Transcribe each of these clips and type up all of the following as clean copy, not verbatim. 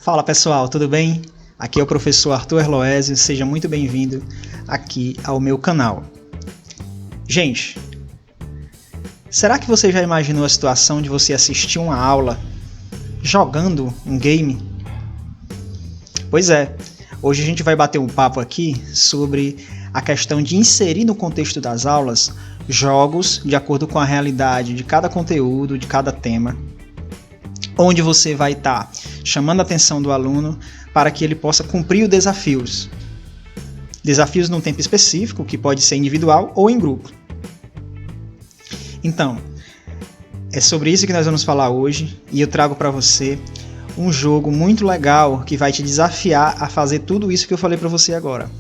Fala pessoal, tudo bem? Aqui é o professor Arthur Erloésio, seja muito bem-vindo aqui ao meu canal. Gente, será que você já imaginou a situação de você assistir uma aula jogando um game? Pois é, hoje a gente vai bater um papo aqui sobre a questão de inserir no contexto das aulas jogos de acordo com a realidade de cada conteúdo, de cada tema, onde você vai estar chamando a atenção do aluno para que ele possa cumprir os desafios. Desafios num tempo específico, que pode ser individual ou em grupo. Então, é sobre isso que nós vamos falar hoje e eu trago para você um jogo muito legal que vai te desafiar a fazer tudo isso que eu falei para você agora.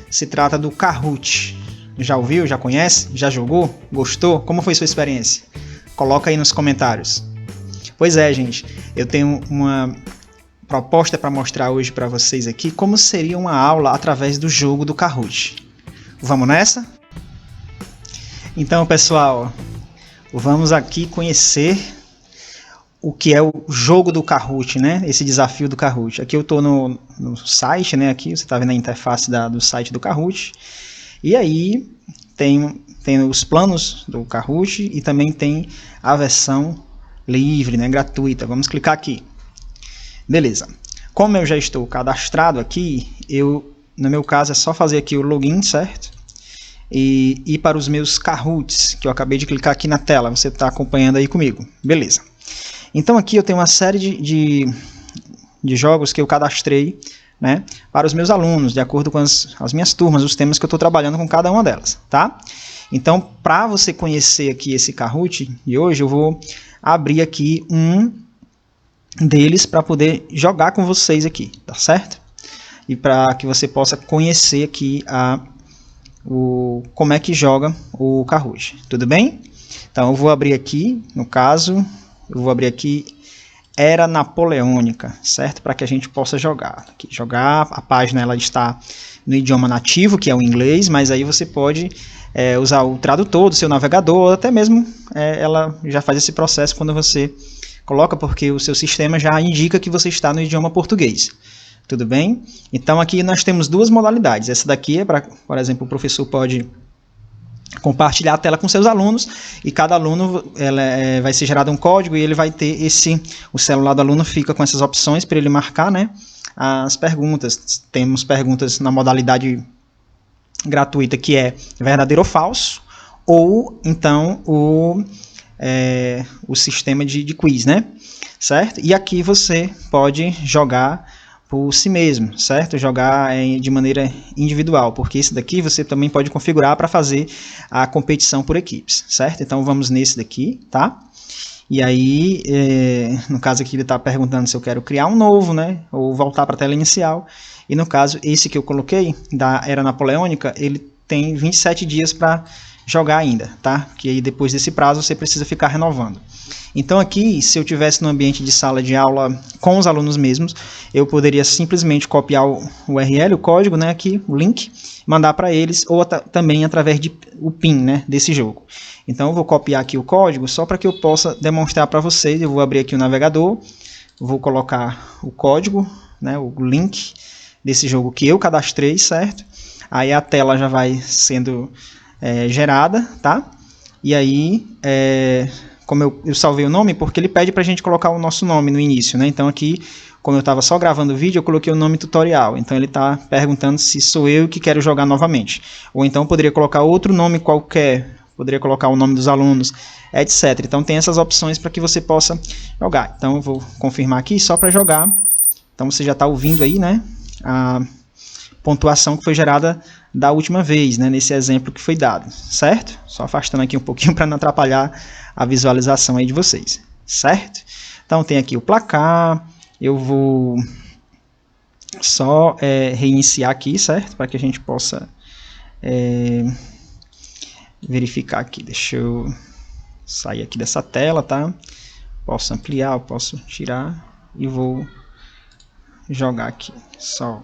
Se trata do Kahoot. Já ouviu? Já conhece? Já jogou? Gostou? Como foi sua experiência? Coloca aí nos comentários. Pois é, gente, eu tenho uma proposta para mostrar hoje para vocês aqui como seria uma aula através do jogo do Kahoot. Vamos nessa? Então, pessoal, vamos aqui conhecer o que é o jogo do Kahoot, né? Esse desafio do Kahoot. Aqui eu estou no site, né? Aqui você está vendo a interface do site do Kahoot. E aí tem os planos do Kahoot e também tem a versão livre, né, gratuita. Vamos clicar aqui. Beleza. Como eu já estou cadastrado aqui, no meu caso é só fazer aqui o login, certo? E ir para os meus Kahoots, que eu acabei de clicar aqui na tela. Você está acompanhando aí comigo. Beleza. Então aqui eu tenho uma série de jogos que eu cadastrei, né, para os meus alunos, de acordo com as minhas turmas, os temas que eu estou trabalhando com cada uma delas, tá? Então, para você conhecer aqui esse Kahoot de hoje, eu vou abrir aqui um deles para poder jogar com vocês aqui, tá certo? E para que você possa conhecer aqui como é que joga o Kahoot, tudo bem? Então eu vou abrir aqui, no caso, eu vou abrir aqui Era Napoleônica, certo? Para que a gente possa jogar. Aqui, a página ela está no idioma nativo, que é o inglês, mas aí você pode usar o tradutor do seu navegador, ou até mesmo ela já faz esse processo quando você coloca, porque o seu sistema já indica que você está no idioma português. Tudo bem? Então aqui nós temos duas modalidades. Essa daqui é para, por exemplo, o professor pode compartilhar a tela com seus alunos e cada aluno vai ser gerado um código e ele vai ter o celular do aluno fica com essas opções para ele marcar, né, as perguntas. Temos perguntas na modalidade gratuita que é verdadeiro ou falso, ou então o sistema de quiz, né? Certo? E aqui você pode jogar por si mesmo, certo? Jogar de maneira individual, porque esse daqui você também pode configurar para fazer a competição por equipes, certo? Então vamos nesse daqui, tá? E aí, no caso aqui ele está perguntando se eu quero criar um novo, né? Ou voltar para a tela inicial. E no caso, esse que eu coloquei, da Era Napoleônica, ele tem 27 dias para jogar ainda, tá? Que aí depois desse prazo você precisa ficar renovando. Então aqui, se eu tivesse no ambiente de sala de aula com os alunos mesmos, eu poderia simplesmente copiar o URL, o código, né, aqui, o link, mandar para eles, ou também através o PIN, né, desse jogo. Então eu vou copiar aqui o código só para que eu possa demonstrar para vocês. Eu vou abrir aqui o navegador, vou colocar o código, né, o link desse jogo que eu cadastrei, certo? Aí a tela já vai sendo gerada, tá? E aí, como eu salvei o nome, porque ele pede para a gente colocar o nosso nome no início, né? Então aqui, como eu estava só gravando o vídeo, eu coloquei o nome tutorial. Então ele está perguntando se sou eu que quero jogar novamente. Ou então poderia colocar outro nome qualquer, poderia colocar o nome dos alunos, etc. Então tem essas opções para que você possa jogar. Então eu vou confirmar aqui só para jogar. Então você já está ouvindo aí, né, a pontuação que foi gerada da última vez, né, nesse exemplo que foi dado, certo? Só afastando aqui um pouquinho para não atrapalhar a visualização aí de vocês, certo? Então tem aqui o placar, eu vou só reiniciar aqui, certo? Para que a gente possa verificar aqui. Deixa eu sair aqui dessa tela, tá? Posso ampliar, eu posso tirar e vou jogar aqui, só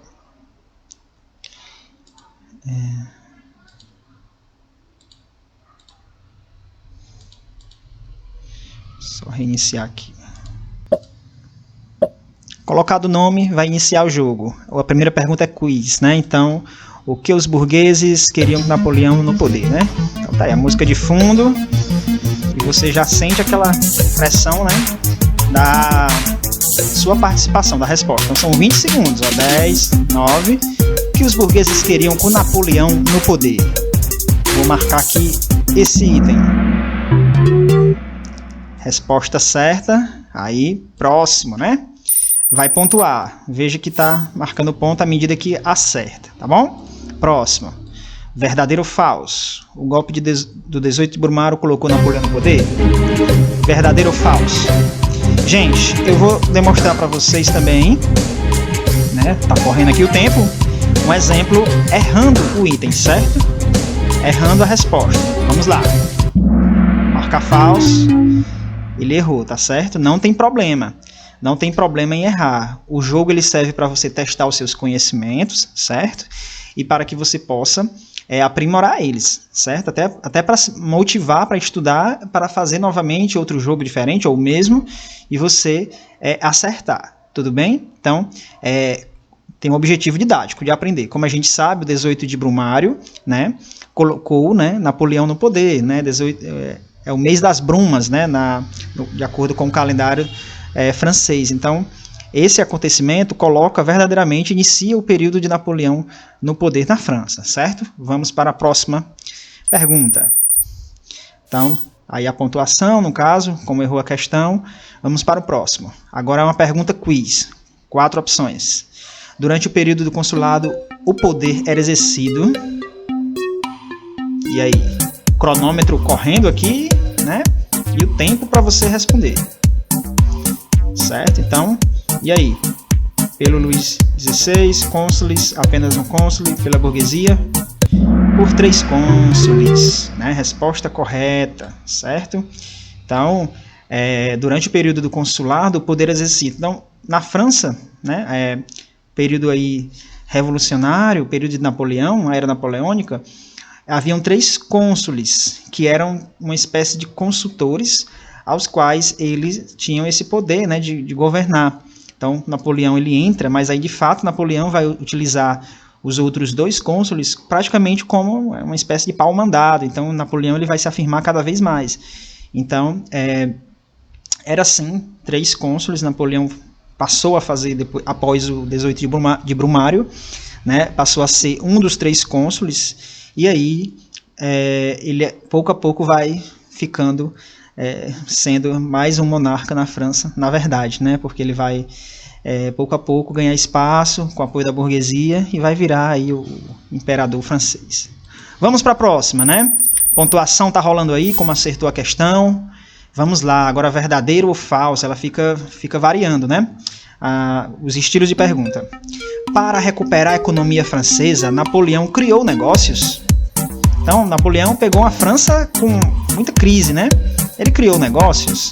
reiniciar aqui. Colocado o nome, vai iniciar o jogo. A primeira pergunta é quiz, né? Então, o que os burgueses queriam com Napoleão no poder, né? Então tá aí a música de fundo. E você já sente aquela pressão, né? Da sua participação, da resposta. Então são 20 segundos, ó. 10, 9. O que os burgueses queriam com Napoleão no poder? Vou marcar aqui esse item. Resposta certa. Aí, próximo, né? Vai pontuar. Veja que está marcando ponto à medida que acerta, tá bom? Próximo. Verdadeiro ou falso? O golpe do 18 de Brumário colocou Napoleão no poder? Verdadeiro ou falso? Gente, eu vou demonstrar para vocês também, né? Tá correndo aqui o tempo. Um exemplo errando o item, certo? Errando a resposta. Vamos lá. Marcar falso. Ele errou, tá certo? Não tem problema. Não tem problema em errar. O jogo ele serve para você testar os seus conhecimentos, certo? E para que você possa aprimorar eles, certo? Até para motivar para estudar, para fazer novamente outro jogo diferente, ou o mesmo, e você acertar, tudo bem? Então, tem um objetivo didático de aprender. Como a gente sabe, o 18 de Brumário, né, colocou, né, Napoleão no poder, né, 18, é o mês das brumas, né, de acordo com o calendário francês. Então, esse acontecimento inicia o período de Napoleão no poder na França, certo? Vamos para a próxima pergunta. Então, aí a pontuação, no caso, como errou a questão, vamos para o próximo. Agora é uma pergunta quiz, 4 opções. Durante o período do consulado, o poder era exercido. E aí, cronômetro correndo aqui, né? E o tempo para você responder. Certo? Então, e aí? Pelo Luís XVI, cônsules, apenas um cônsule, pela burguesia, por 3 cônsules, né? Resposta correta, certo? Então, durante o período do consulado, o poder exercido. Então, na França, né? Período aí revolucionário, período de Napoleão, a era napoleônica, haviam 3 cônsules, que eram uma espécie de consultores, aos quais eles tinham esse poder, né, de governar. Então, Napoleão ele entra, mas aí de fato Napoleão vai utilizar os outros 2 cônsules praticamente como uma espécie de pau-mandado. Então, Napoleão ele vai se afirmar cada vez mais. Então, era assim, 3 cônsules, Napoleão passou a fazer, após o 18 de Brumário, né, passou a ser um dos 3 cônsules, e aí ele pouco a pouco vai ficando sendo mais um monarca na França, na verdade, né? Porque ele vai pouco a pouco ganhar espaço com o apoio da burguesia e vai virar aí o imperador francês. Vamos para a próxima, né? Pontuação tá rolando aí, como acertou a questão. Vamos lá, agora verdadeiro ou falso, ela fica variando, né? Os estilos de pergunta. Para recuperar a economia francesa, Napoleão criou negócios? Então, Napoleão pegou a França com muita crise, né? Ele criou negócios?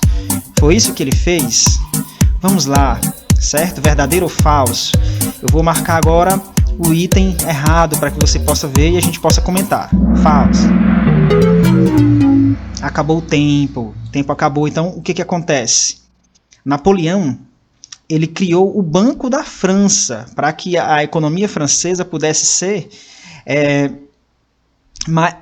Foi isso que ele fez? Vamos lá, certo? Verdadeiro ou falso? Eu vou marcar agora o item errado para que você possa ver e a gente possa comentar. Falso. Acabou o tempo acabou. Então, o que acontece? Napoleão, ele criou o Banco da França para que a economia francesa pudesse ser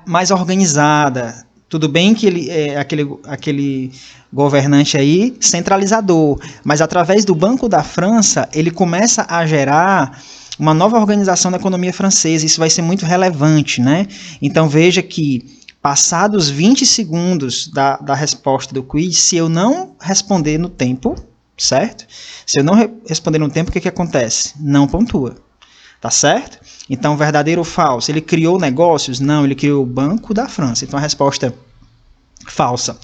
mais organizada. Tudo bem que ele é aquele governante aí centralizador, mas através do Banco da França ele começa a gerar uma nova organização da economia francesa. Isso vai ser muito relevante, né? Então veja que passados 20 segundos da resposta do quiz, se eu não responder no tempo, certo? Se eu não responder no tempo, o que acontece? Não pontua. Tá certo? Então, verdadeiro ou falso? Ele criou negócios? Não, ele criou o Banco da França. Então, a resposta falsa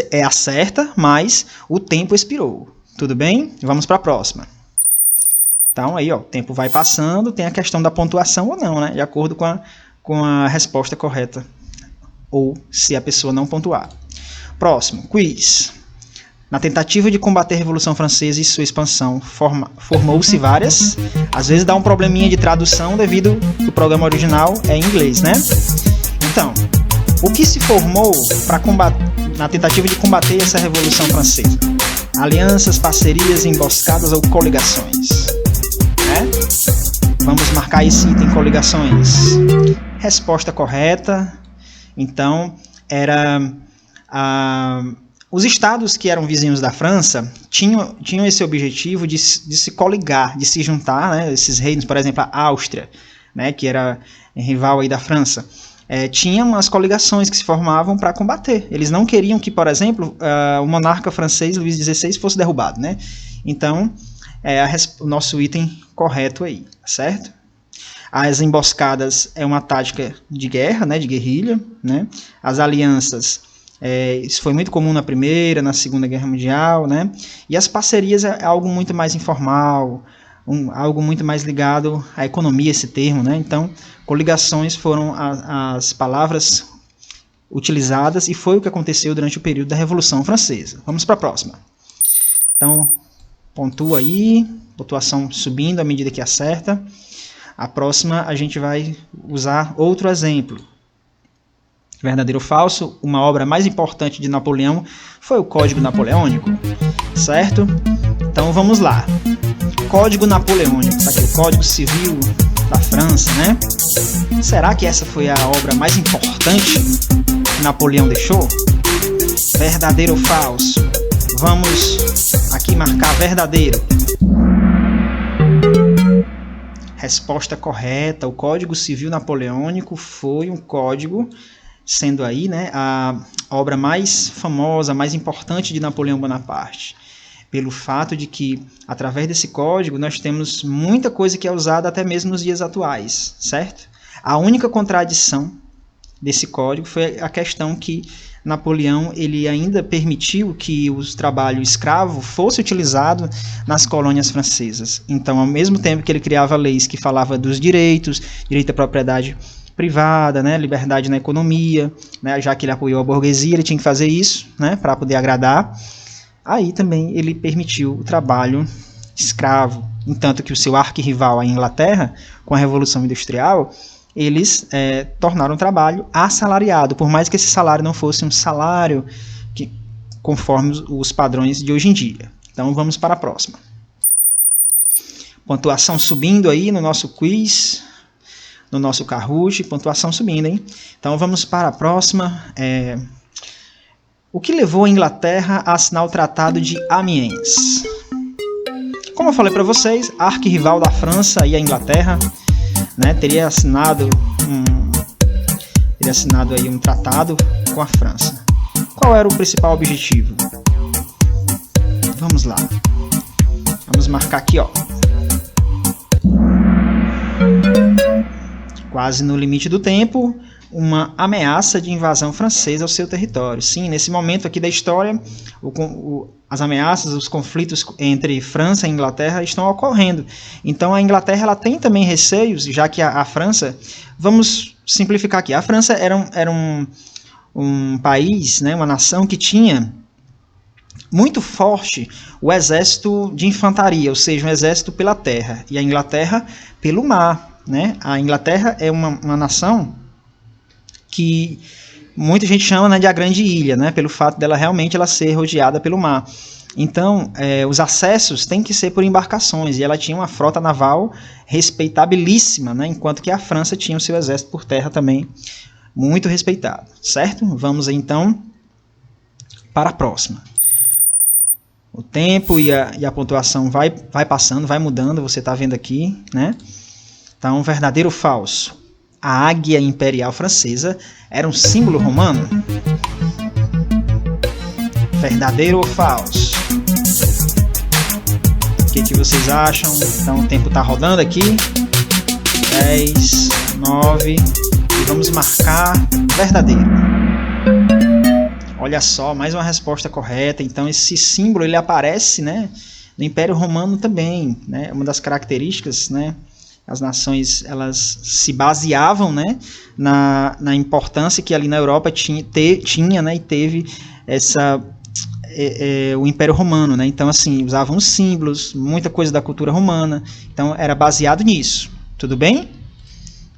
é a certa, mas o tempo expirou. Tudo bem? Vamos para a próxima. Então, aí, ó, o tempo vai passando, tem a questão da pontuação ou não, né? De acordo com a resposta correta. Ou se a pessoa não pontuar. Próximo, quiz. Na tentativa de combater a Revolução Francesa e sua expansão, formou-se várias. Às vezes dá um probleminha de tradução devido ao programa original é em inglês, né? Então, o que se formou na tentativa de combater essa Revolução Francesa? Alianças, parcerias, emboscadas ou coligações? Né? Vamos marcar esse item, coligações. Resposta correta. Então, os estados que eram vizinhos da França tinham esse objetivo de se coligar, de se juntar, né? Esses reinos, por exemplo, a Áustria, né? Que era rival aí da França, tinha umas coligações que se formavam para combater. Eles não queriam que, por exemplo, o monarca francês, Luís XVI, fosse derrubado, né? Então, o nosso item correto aí, certo? As emboscadas é uma tática de guerra, né, de guerrilha, né? As alianças, isso foi muito comum na Primeira, na Segunda Guerra Mundial, né? E as parcerias é algo muito mais informal, algo muito mais ligado à economia, esse termo, né? Então, coligações foram as palavras utilizadas e foi o que aconteceu durante o período da Revolução Francesa. Vamos para a próxima. Então, pontua aí, pontuação subindo à medida que acerta. A próxima a gente vai usar outro exemplo. Verdadeiro ou falso? Uma obra mais importante de Napoleão foi o Código Napoleônico, certo? Então vamos lá. Código Napoleônico, tá aqui, o Código Civil da França, né? Será que essa foi a obra mais importante que Napoleão deixou? Verdadeiro ou falso? Vamos aqui marcar verdadeiro. Resposta correta. O Código Civil Napoleônico foi um código, sendo aí, né, a obra mais famosa, mais importante de Napoleão Bonaparte, pelo fato de que, através desse código, nós temos muita coisa que é usada até mesmo nos dias atuais, certo? A única contradição desse código foi a questão que Napoleão ele ainda permitiu que o trabalho escravo fosse utilizado nas colônias francesas. Então, ao mesmo tempo que ele criava leis que falavam dos direitos, direito à propriedade privada, né, liberdade na economia, né, já que ele apoiou a burguesia, ele tinha que fazer isso, né, para poder agradar. Aí também ele permitiu o trabalho escravo, entanto que o seu arquirrival, a Inglaterra, com a Revolução Industrial, eles tornaram o trabalho assalariado, por mais que esse salário não fosse um salário conforme os padrões de hoje em dia. Então vamos para a próxima. Pontuação subindo aí no nosso quiz, no nosso Kahoot, pontuação subindo, hein? Então vamos para a próxima. O que levou a Inglaterra a assinar o Tratado de Amiens? Como eu falei para vocês, a arquirrival da França e a Inglaterra, né, teria assinado aí um tratado com a França. Qual era o principal objetivo? Vamos lá. Vamos marcar aqui, ó. Quase no limite do tempo, uma ameaça de invasão francesa ao seu território. Sim, nesse momento aqui da história, as ameaças, os conflitos entre França e Inglaterra estão ocorrendo. Então a Inglaterra ela tem também receios, já que a França, vamos simplificar aqui, a França era um país, né, uma nação que tinha muito forte o exército de infantaria, ou seja, um exército pela terra, e a Inglaterra pelo mar, né? A Inglaterra é uma nação que muita gente chama, né, de a Grande Ilha, né, pelo fato dela realmente ser rodeada pelo mar. Então, os acessos têm que ser por embarcações, e ela tinha uma frota naval respeitabilíssima, né, enquanto que a França tinha o seu exército por terra também muito respeitado, certo? Vamos então para a próxima. O tempo e a pontuação vai passando, vai mudando, você está vendo aqui, né? Então, verdadeiro ou falso? A águia imperial francesa era um símbolo romano? Verdadeiro ou falso? O que vocês acham? Então o tempo está rodando aqui. 10, 9 e vamos marcar verdadeiro. Olha só, mais uma resposta correta. Então esse símbolo ele aparece, né, no Império Romano também, né? Uma das características, né? As nações elas se baseavam, né, na importância que ali na Europa tinha, né, e teve o Império Romano, né? Então assim, usavam os símbolos, muita coisa da cultura romana, então era baseado nisso. Tudo bem?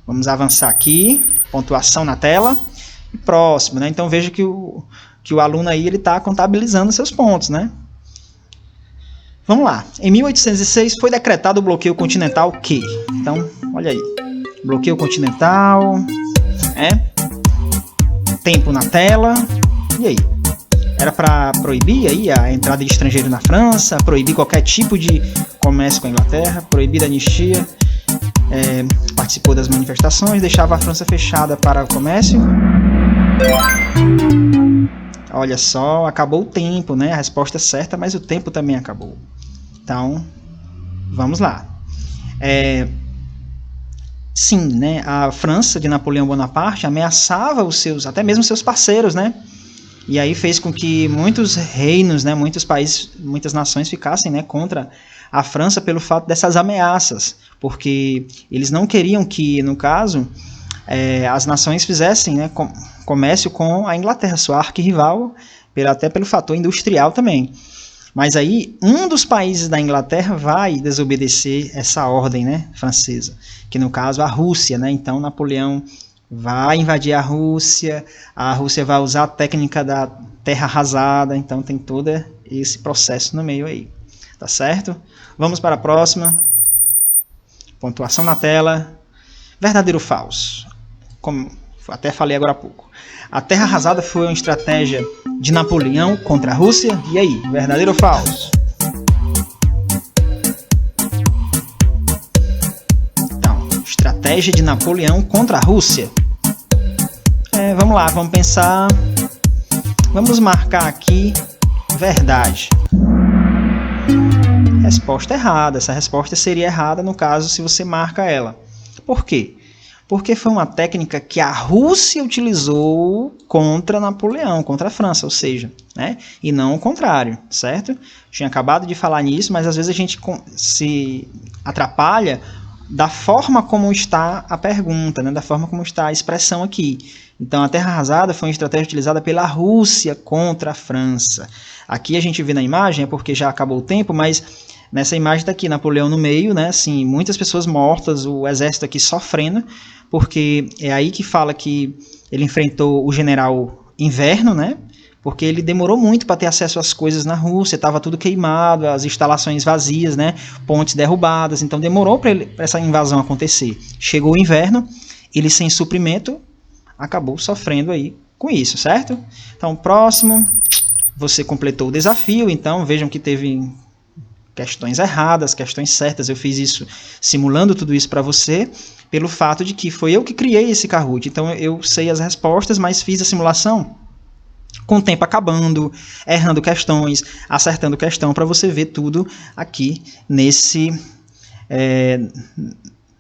Vamos avançar aqui, pontuação na tela e próximo, né? Então veja que o aluno aí ele está contabilizando seus pontos, né? Vamos lá. Em 1806 foi decretado o bloqueio continental que? Então, olha aí. Bloqueio continental. Tempo na tela. E aí? Era para proibir aí a entrada de estrangeiro na França, proibir qualquer tipo de comércio com a Inglaterra, proibir a anistia, participou das manifestações, deixava a França fechada para o comércio. Olha só, acabou o tempo, né? A resposta é certa, mas o tempo também acabou. Então, vamos lá. Sim, né? A França de Napoleão Bonaparte ameaçava até mesmo seus parceiros, né? E aí fez com que muitos reinos, né, muitos países, muitas nações ficassem, né, contra a França pelo fato dessas ameaças, porque eles não queriam que, no caso, as nações fizessem, né, comércio com a Inglaterra, sua arquirrival, até pelo fator industrial também. Mas aí um dos países da Inglaterra vai desobedecer essa ordem, né, francesa, que no caso a Rússia, né? Então Napoleão vai invadir a Rússia vai usar a técnica da terra arrasada, então tem todo esse processo no meio aí, tá certo? Vamos para a próxima. Pontuação na tela. Verdadeiro ou falso? Como até falei agora há pouco. A terra arrasada foi uma estratégia de Napoleão contra a Rússia? E aí, verdadeiro ou falso? Estratégia de Napoleão contra a Rússia. Vamos lá, vamos pensar. Vamos marcar aqui verdade. Resposta errada. Essa resposta seria errada no caso se você marca ela. Por quê? Porque foi uma técnica que a Rússia utilizou contra Napoleão, contra a França, ou seja, né? E não o contrário, certo? Tinha acabado de falar nisso, mas às vezes a gente se atrapalha da forma como está a pergunta, né? Da forma como está a expressão aqui. Então, a terra arrasada foi uma estratégia utilizada pela Rússia contra a França. Aqui a gente vê na imagem, é porque já acabou o tempo, mas nessa imagem está aqui, Napoleão no meio, né? Assim, muitas pessoas mortas, o exército aqui sofrendo, porque é aí que fala que ele enfrentou o general Inverno, né? Porque ele demorou muito para ter acesso às coisas na Rússia, estava tudo queimado, as instalações vazias, né? Pontes derrubadas, então demorou para essa invasão acontecer. Chegou o inverno, ele sem suprimento, acabou sofrendo aí com isso, certo? Então, próximo, você completou o desafio, então vejam que teve questões erradas, questões certas, eu fiz isso simulando tudo isso para você, pelo fato de que foi eu que criei esse Kahoot, então eu sei as respostas, mas fiz a simulação com o tempo acabando, errando questões, acertando questão, para você ver tudo aqui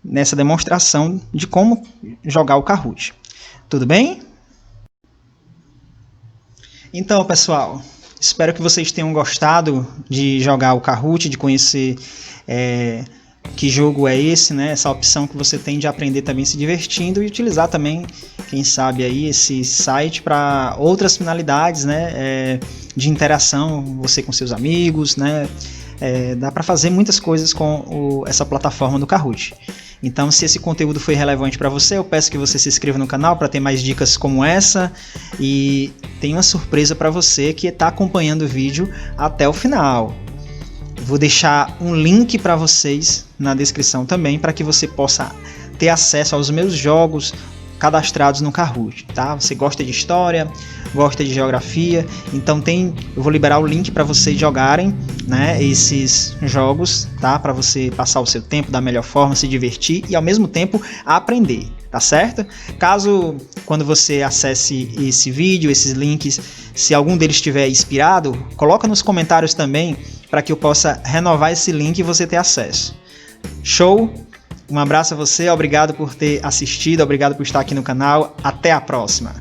nessa demonstração de como jogar o Kahoot. Tudo bem? Então, pessoal, espero que vocês tenham gostado de jogar o Kahoot, de conhecer que jogo é esse, né? Essa opção que você tem de aprender também se divertindo e utilizar também, quem sabe, aí esse site para outras finalidades, né? De interação, você com seus amigos, né? Dá para fazer muitas coisas com essa plataforma do Kahoot. Então, se esse conteúdo foi relevante para você, eu peço que você se inscreva no canal para ter mais dicas como essa, e tem uma surpresa para você que está acompanhando o vídeo até o final. Vou deixar um link para vocês na descrição também, para que você possa ter acesso aos meus jogos cadastrados no Kahoot, tá? Você gosta de história, gosta de geografia, então eu vou liberar o link para vocês jogarem, né, esses jogos, tá? Para você passar o seu tempo da melhor forma, se divertir e ao mesmo tempo aprender, tá certo? Caso quando você acesse esse vídeo, esses links, se algum deles estiver inspirado, coloca nos comentários também, para que eu possa renovar esse link e você ter acesso. Show? Um abraço a você, obrigado por ter assistido, obrigado por estar aqui no canal, até a próxima!